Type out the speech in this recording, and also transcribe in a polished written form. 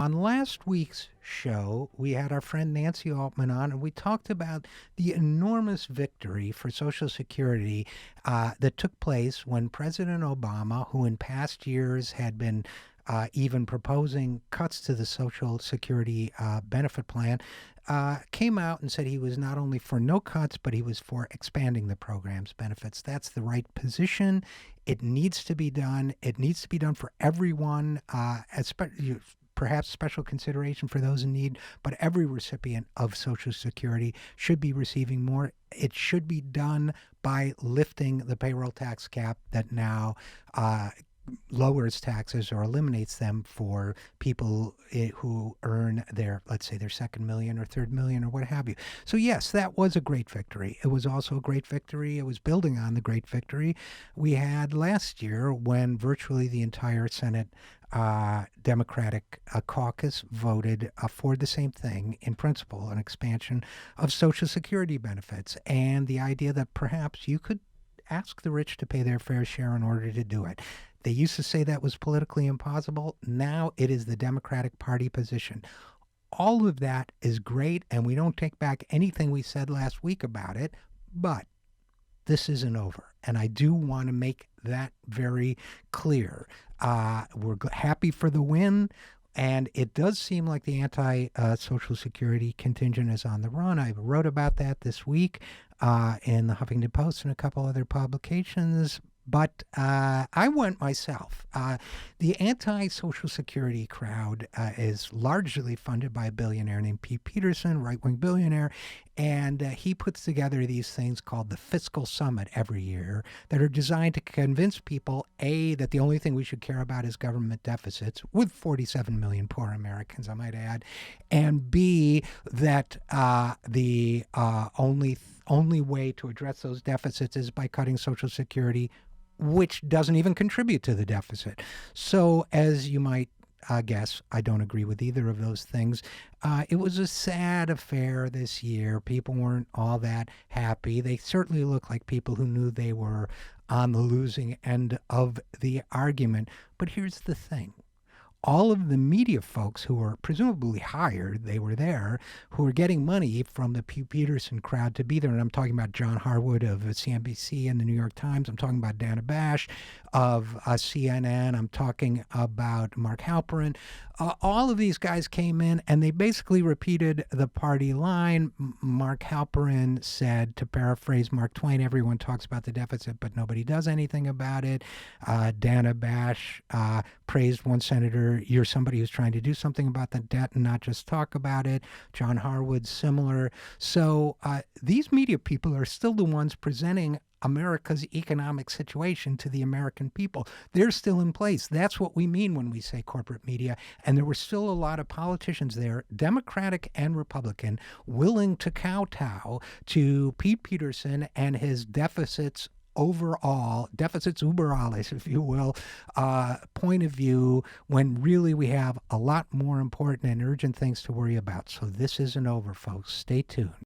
On last week's show, we had our friend Nancy Altman on, and we talked about the enormous victory for Social Security that took place when President Obama, who in past years had been even proposing cuts to the Social Security benefit plan, came out and said he was not only for no cuts, but he was for expanding the program's benefits. That's the right position. It needs to be done. It needs to be done for everyone, perhaps special consideration for those in need, but every recipient of Social Security should be receiving more. It should be done by lifting the payroll tax cap that now lowers taxes or eliminates them for people who earn let's say their second million or third million or what have you. So yes, that was a great victory. It was also a great victory. It was building on the great victory we had last year when virtually the entire Senate Democratic caucus voted for the same thing in principle, an expansion of Social Security benefits, and the idea that perhaps you could ask the rich to pay their fair share in order to do it. They used to say that was politically impossible. Now it is the Democratic Party position. All of that is great, and we don't take back anything we said last week about it, but this isn't over. And I do want to make that very clear. We're happy for the win. And it does seem like the anti-Social Security contingent is on the run. I wrote about that this week in the Huffington Post and a couple other publications. But I went myself. The anti-Social Security crowd is largely funded by a billionaire named Pete Peterson, right-wing billionaire, and he puts together these things called the Fiscal Summit every year that are designed to convince people, A, that the only thing we should care about is government deficits, with 47 million poor Americans, I might add, and B, that the only way to address those deficits is by cutting Social Security, which doesn't even contribute to the deficit. So as you might guess, I don't agree with either of those things. It was a sad affair this year. People weren't all that happy. They certainly look like people who knew they were on the losing end of the argument. But here's the thing. All of the media folks who were presumably hired, they were there, who were getting money from the Pete Peterson crowd to be there. And I'm talking about John Harwood of CNBC and the New York Times. I'm talking about Dana Bash of CNN. I'm talking about Mark Halperin. All of these guys came in and they basically repeated the party line. Mark Halperin said, to paraphrase Mark Twain, everyone talks about the deficit, but nobody does anything about it. Dana Bash praised one senator. You're somebody who's trying to do something about the debt and not just talk about it. John Harwood, similar. So these media people are still the ones presenting America's economic situation to the American people. They're still in place. That's what we mean when we say corporate media. And there were still a lot of politicians there, Democratic and Republican, willing to kowtow to Pete Peterson and his deficits overall, deficits uber alles, if you will, point of view, when really we have a lot more important and urgent things to worry about. So this isn't over, folks. Stay tuned.